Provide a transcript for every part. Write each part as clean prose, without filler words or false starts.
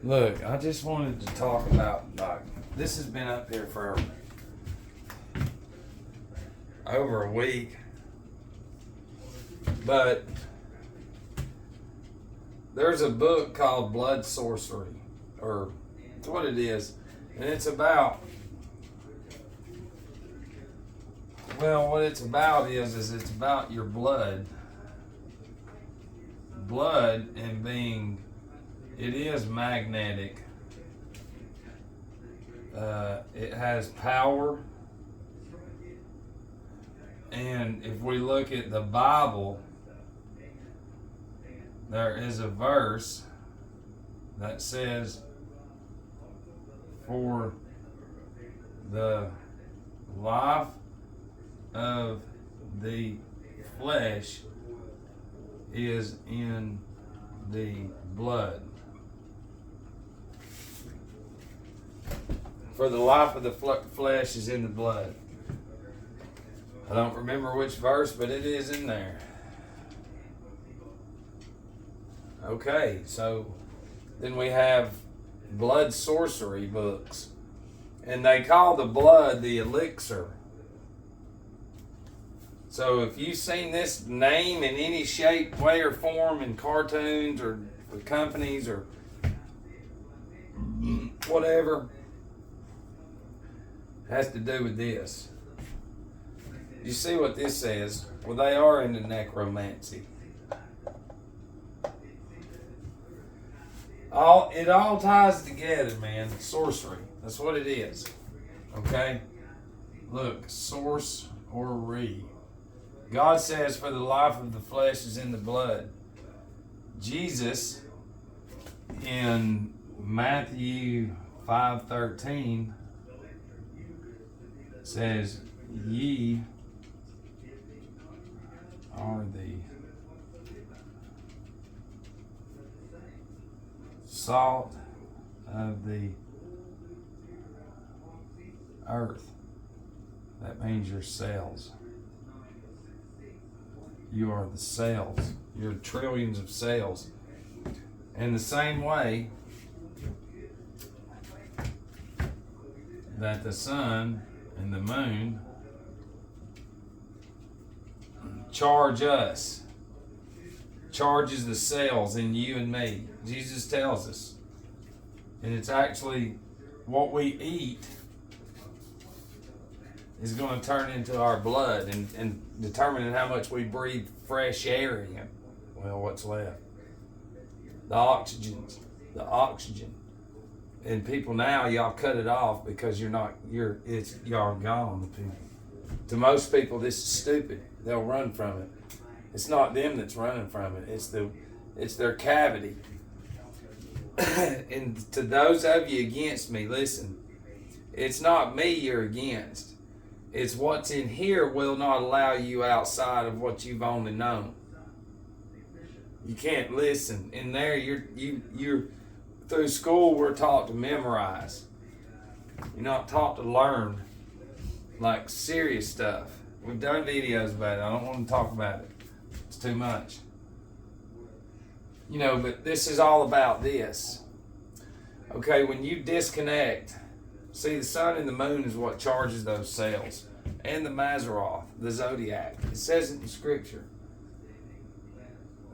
Look, I just wanted to talk about, like, this has been up here for over a week, but there's a book called Blood Sorcery, or it's what it is, and it's about, well, what it's about is it's about your blood and being, it is magnetic. It has power. And if we look at the Bible, there is a verse that says, for the life of the flesh is in the blood. For the life of the flesh is in the blood. I don't remember which verse, but it is in there. Okay, so then we have blood sorcery books. And they call the blood the elixir. So if you've seen this name in any shape, way, or form in cartoons or companies or whatever, it has to do with this. You see what this says? Well, they are into necromancy. It all ties together, man. Sorcery. That's what it is. Okay? Look, sorcery. God says, for the life of the flesh is in the blood. Jesus, in Matthew 5:13, says, ye are the salt of the earth. That means your cells. You are the cells. You're trillions of cells. In the same way that the sun and the moon charges the cells in you and me. Jesus tells us. And it's actually what we eat is going to turn into our blood and determining how much we breathe fresh air in. Well, what's left? The oxygen. And people now, y'all cut it off because y'all gone, the people. To most people, this is stupid. They'll run from it. It's not them that's running from it. It's their cavity. And to those of you against me, listen. It's not me you're against. It's what's in here will not allow you outside of what you've only known. You can't listen. In there, you're through school. We're taught to memorize. You're not taught to learn, like serious stuff. We've done videos about it. I don't want to talk about it. It's too much. But this is all about this. Okay, when you disconnect, see, the sun and the moon is what charges those cells. And the Maseroth, the zodiac. It says it in Scripture.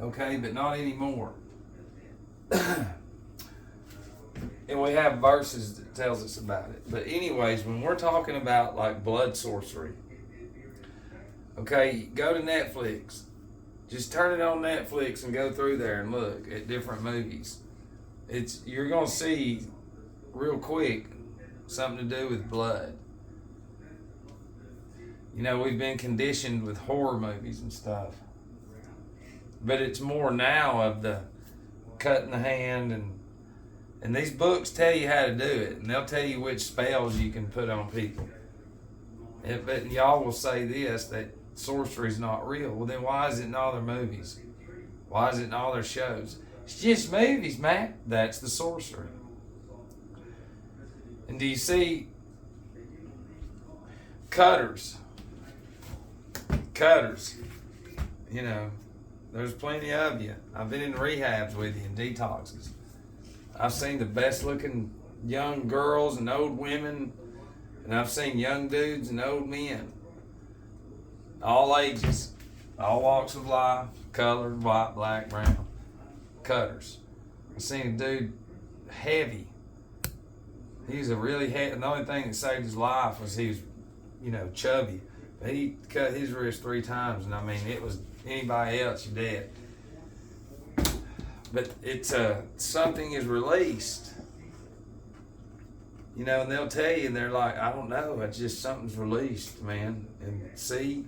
Okay, but not anymore. And we have verses that tells us about it. But anyways, when we're talking about like blood sorcery, okay, go to Netflix. Just turn it on Netflix and go through there and look at different movies. You're gonna see real quick something to do with blood. We've been conditioned with horror movies and stuff. But it's more now of the cutting the hand and these books tell you how to do it, and they'll tell you which spells you can put on people. But y'all will say this, that sorcery is not real. Well, then why is it in all their movies? Why is it in all their shows? It's just movies, man. That's the sorcery. And do you see cutters? There's plenty of you. I've been in rehabs with you and detoxes. I've seen the best looking young girls and old women, and I've seen young dudes and old men, all ages, all walks of life, color, white, black, brown, cutters. I've seen a dude heavy. He was a really heavy. The only thing that saved his life was he was, chubby. But he cut his wrist 3 times, and I mean, it was anybody else, you're dead. But it's something is released, and they'll tell you, and they're like, I don't know, it's just something's released, man. And see,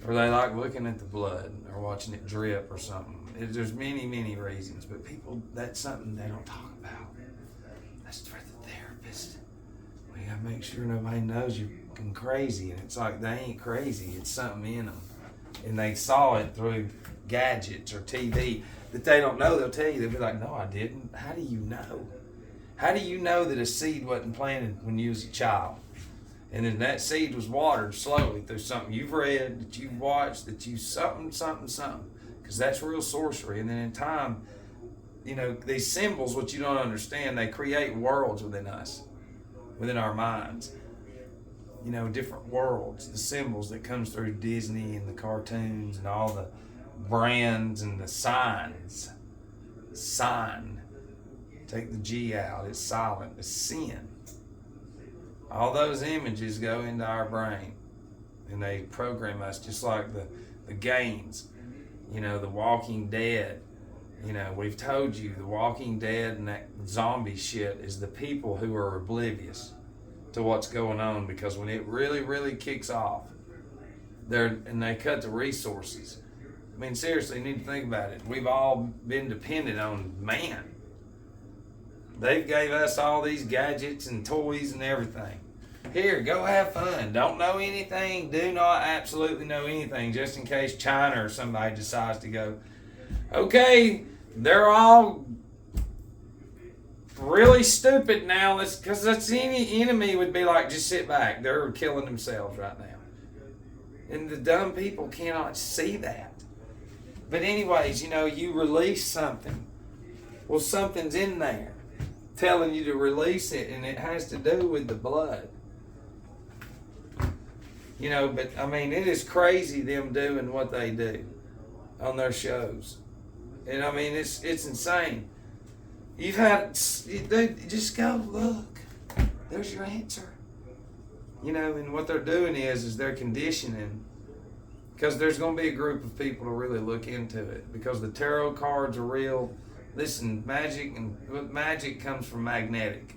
or they like looking at the blood or watching it drip or something. There's many, many reasons, but people, that's something they don't talk about. That's for the therapist. We gotta make sure nobody knows you're fucking crazy, and it's like they ain't crazy. It's something in them, and they saw it through gadgets or TV that they don't know. They'll tell you. They'll be like, "No, I didn't." How do you know? How do you know that a seed wasn't planted when you was a child, and then that seed was watered slowly through something you've read, that you've watched, that you something? Because that's real sorcery. And then in time, these symbols, what you don't understand, they create worlds within us, within our minds. Different worlds, the symbols that comes through Disney and the cartoons and all the brands and the signs. Sign. Take the G out. It's silent. It's sin. All those images go into our brain, and they program us just like the games. The Walking Dead. We've told you the Walking Dead and that zombie shit is the people who are oblivious to what's going on, because when it really, really kicks off, they cut the resources. I mean, seriously, you need to think about it. We've all been dependent on man. They gave us all these gadgets and toys and everything. Here, go have fun. Don't know anything. Do not absolutely know anything, just in case China or somebody decides to go, okay, they're all really stupid now. Because that's any enemy would be like, just sit back. They're killing themselves right now. And the dumb people cannot see that. But anyways, you release something. Well, something's in there telling you to release it, and it has to do with the blood. But I mean, it is crazy them doing what they do on their shows. And I mean, it's insane. Dude, just go look. There's your answer. And what they're doing is they're conditioning, because there's going to be a group of people to really look into it, because the tarot cards are real. Listen, magic comes from magnetic.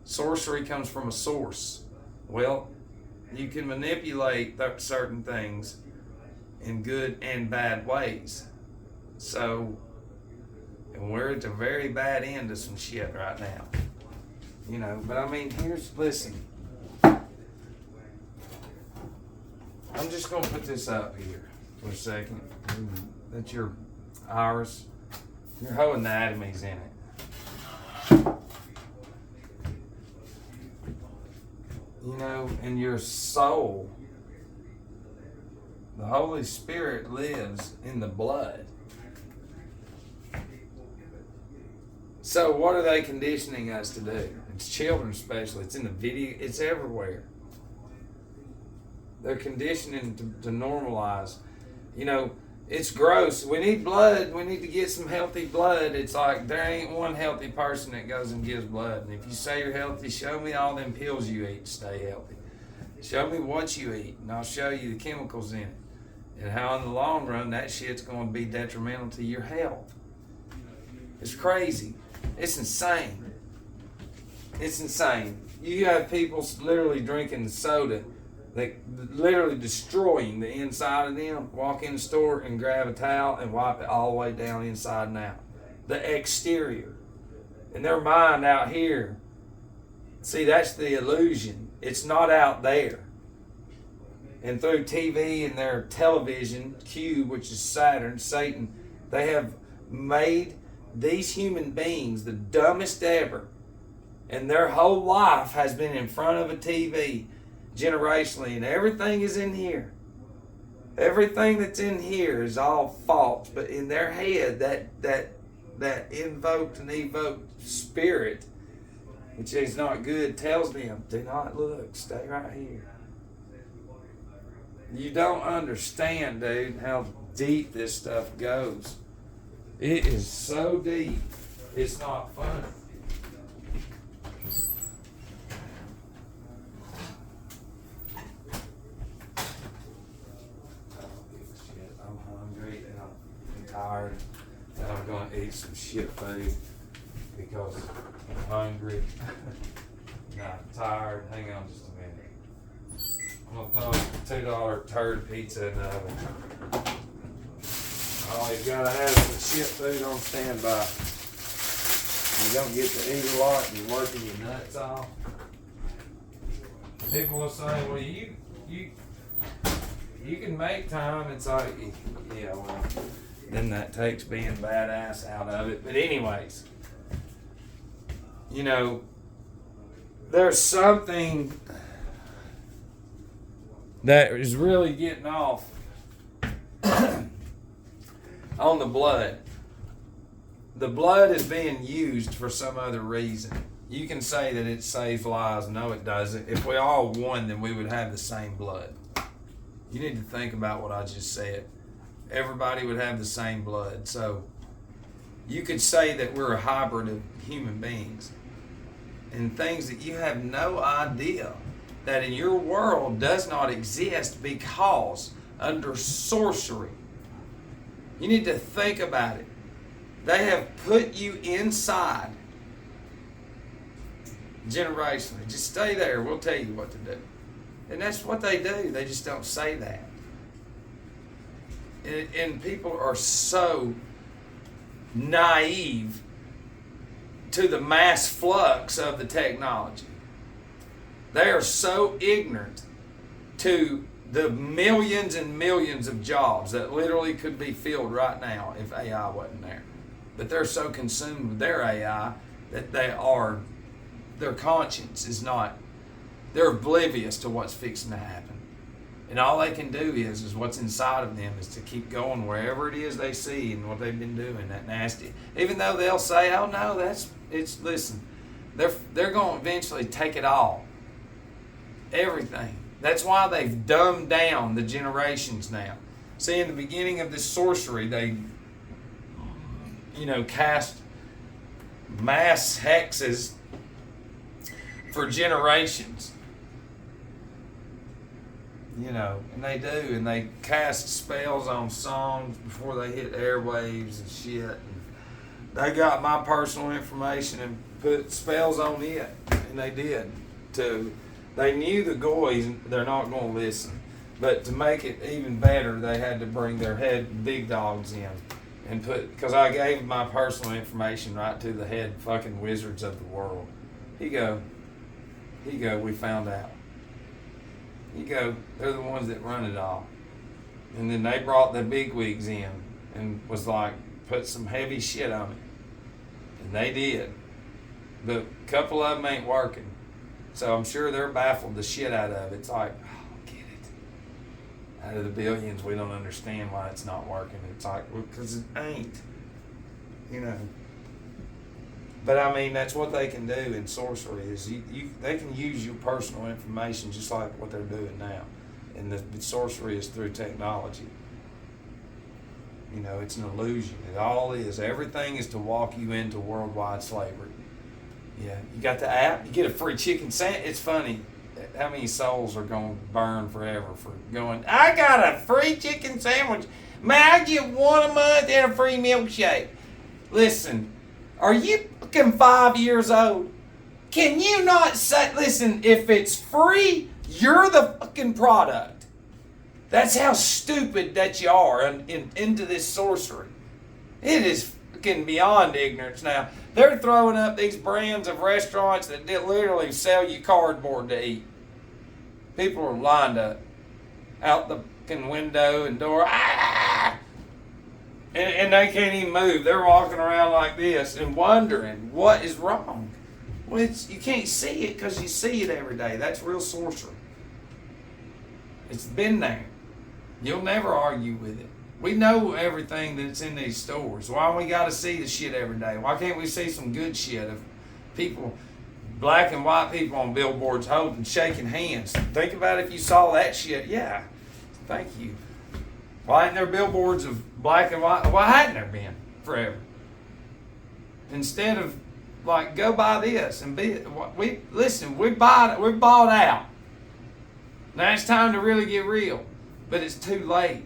Sorcery comes from a source. Well, you can manipulate certain things in good and bad ways. So, and we're at the very bad end of some shit right now. But I mean, listen. I'm just going to put this up here for a second. That's your iris. Your whole anatomy's in it. And your soul, the Holy Spirit lives in the blood. So what are they conditioning us to do? It's children especially. It's in the video. It's everywhere. They're conditioning to normalize. It's gross. We need blood. We need to get some healthy blood. It's like there ain't one healthy person that goes and gives blood. And if you say you're healthy, show me all them pills you eat to stay healthy. Show me what you eat, and I'll show you the chemicals in it, and how in the long run that shit's going to be detrimental to your health. It's crazy. It's insane. It's insane. You have people literally drinking soda, like literally destroying the inside of them. Walk in the store and grab a towel and wipe it all the way down inside and out. The exterior. And their mind out here. See, that's the illusion. It's not out there. And through TV and their television, cube, which is Saturn, Satan, they have made these human beings the dumbest ever. And their whole life has been in front of a TV generationally, and everything is in here. Everything that's in here is all false, but in their head, that invoked and evoked spirit, which is not good, tells them, do not look, stay right here. You don't understand, dude, how deep this stuff goes. It is so deep, it's not funny. I'm hungry and I'm tired and I'm going to eat some shit food because I'm hungry and I'm tired. Hang on just a minute. I'm going to throw a $2 turd pizza in the oven. Oh, you gotta have some shit food on standby. You don't get to eat a lot and you're working your nuts off. People will say, well, you can make time. It's like, yeah, well, then that takes being badass out of it. But anyways, you know, there's something that is really getting off on the blood. The blood is being used for some other reason. You can say that it saves lives. No, it doesn't. If we all won, then we would have the same blood. You need to think about what I just said. Everybody would have the same blood. So you could say that we're a hybrid of human beings and things that you have no idea that in your world does not exist because under sorcery. You need to think about it. They have put you inside generationally. Just stay there. We'll tell you what to do. And that's what they do. They just don't say that. And people are so naive to the mass flux of the technology. They are so ignorant to the millions and millions of jobs that literally could be filled right now if AI wasn't there. But they're so consumed with their AI that their conscience is not, they're oblivious to what's fixing to happen. And all they can do is what's inside of them is to keep going wherever it is they see and what they've been doing, that nasty. Even though they'll say, oh no, listen, they're going to eventually take it all. Everything. That's why they've dumbed down the generations now. See, in the beginning of this sorcery, they, cast mass hexes for generations. And they do, and they cast spells on songs before they hit airwaves and shit. And they got my personal information and put spells on it, and they did. They knew the goys, they're not going to listen. But to make it even better, they had to bring their head big dogs in and because I gave my personal information right to the head fucking wizards of the world. Here you go, we found out. You go, they're the ones that run it all. And then they brought the bigwigs in and was like, put some heavy shit on it. And they did. But a couple of them ain't working. So I'm sure they're baffled the shit out of it. It's like, get it. Out of the billions, we don't understand why it's not working. It's like, well, because it ain't. But I mean, that's what they can do in sorcery is they can use your personal information just like what they're doing now. And the sorcery is through technology. It's an illusion. It all is. Everything is to walk you into worldwide slavery. Yeah, you got the app, you get a free chicken sandwich. It's funny how many souls are going to burn forever for going, I got a free chicken sandwich. Man, I get one a month and a free milkshake. Listen, are you fucking 5 years old? Can you not say, listen, if it's free, you're the fucking product. That's how stupid that you are into this sorcery. It is fucking beyond ignorance now. They're throwing up these brands of restaurants that literally sell you cardboard to eat. People are lined up out the fucking window and door. And they can't even move. They're walking around like this and wondering what is wrong. Well, you can't see it because you see it every day. That's real sorcery. It's been there. You'll never argue with it. We know everything that's in these stores. Why we got to see the shit every day? Why can't we see some good shit of people, black and white people on billboards holding, shaking hands? Think about if you saw that shit. Yeah, thank you. Why ain't there billboards of black and white? Why hadn't there been forever? Instead of like, go buy this and be. We're bought out. Now it's time to really get real, but it's too late.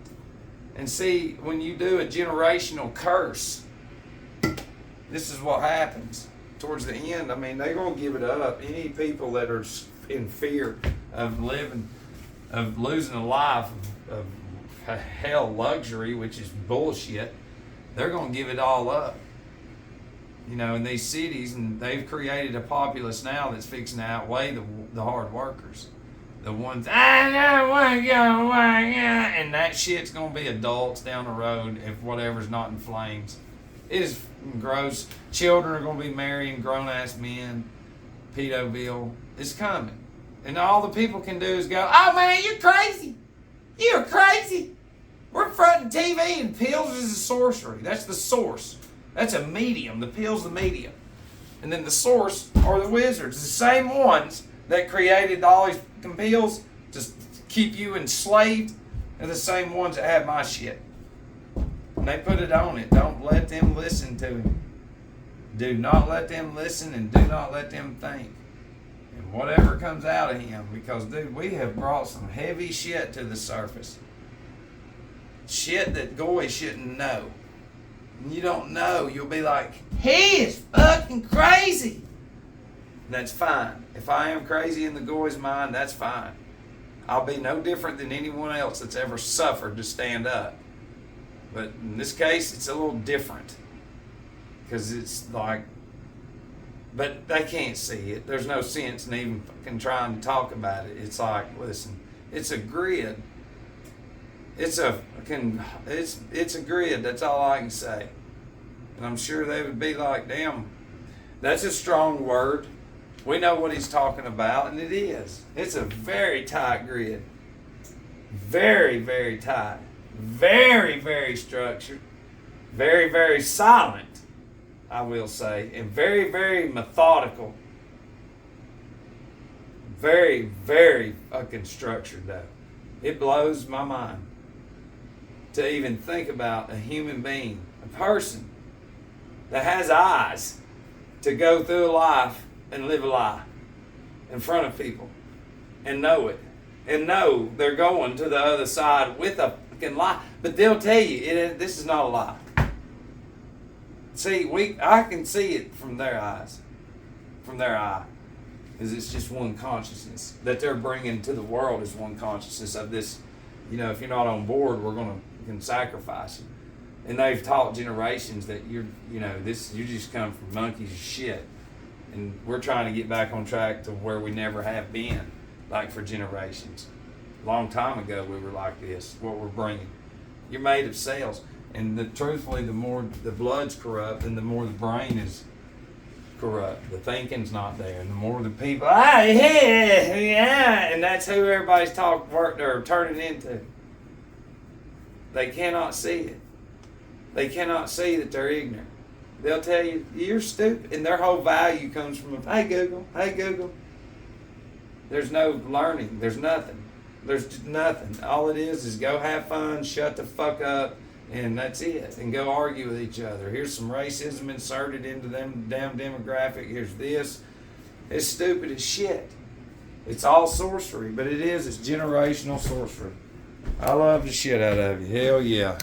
And see, when you do a generational curse, this is what happens towards the end. I mean, they're gonna give it up. Any people that are in fear of losing a life of hell luxury, which is bullshit, they're gonna give it all up. You know, in these cities, and they've created a populace now that's fixing to outweigh the hard workers. The ones, I don't want to go away, and that shit's going to be adults down the road if whatever's not in flames. It is gross. Children are going to be marrying grown-ass men. Pedoville. It's coming. And all the people can do is go, oh man, you're crazy. You're crazy. We're fronting TV, and pills is a sorcery. That's the source. That's a medium. The pill's the medium. And then the source are the wizards. The same ones that created all these pills to keep you enslaved are the same ones that have my shit. And they put it on it. Don't let them listen to him. Do not let them listen, and do not let them think. And whatever comes out of him, because dude, we have brought some heavy shit to the surface. Shit that Goy shouldn't know. And you don't know, you'll be like, he is fucking crazy. That's fine. If I am crazy in the Goy's mind, that's fine. I'll be no different than anyone else that's ever suffered to stand up. But in this case, it's a little different. Because it's like, but they can't see it. There's no sense in even fucking trying to talk about it. It's like, listen, it's a grid. It's a grid. That's all I can say. And I'm sure they would be like, damn, that's a strong word. We know what he's talking about, and it is. It's a very tight grid. Very, very tight. Very, very structured. Very, very silent, I will say. And very, very methodical. Very, very fucking structured, though. It blows my mind to even think about a human being, a person that has eyes to go through life and live a lie in front of people and know it, and know they're going to the other side with a fucking lie, but they'll tell you this is not a lie. See, I can see it from their eyes, from their eye, because it's just one consciousness that they're bringing to the world is one consciousness of this. You know, if you're not on board, we're can sacrifice you. And they've taught generations that you just come from monkeys and shit. And we're trying to get back on track to where we never have been, like for generations. A long time ago, we were like this, what we're bringing. You're made of cells. And truthfully, the more the blood's corrupt, and the more the brain is corrupt. The thinking's not there. And the more the people, and that's who everybody's turning into. They cannot see it. They cannot see that they're ignorant. They'll tell you, you're stupid. And their whole value comes from, hey Google. There's no learning. There's nothing. There's nothing. All it is go have fun, shut the fuck up, and that's it. And go argue with each other. Here's some racism inserted into them damn demographic. Here's this. It's stupid as shit. It's all sorcery, but it's generational sorcery. I love the shit out of you. Hell yeah.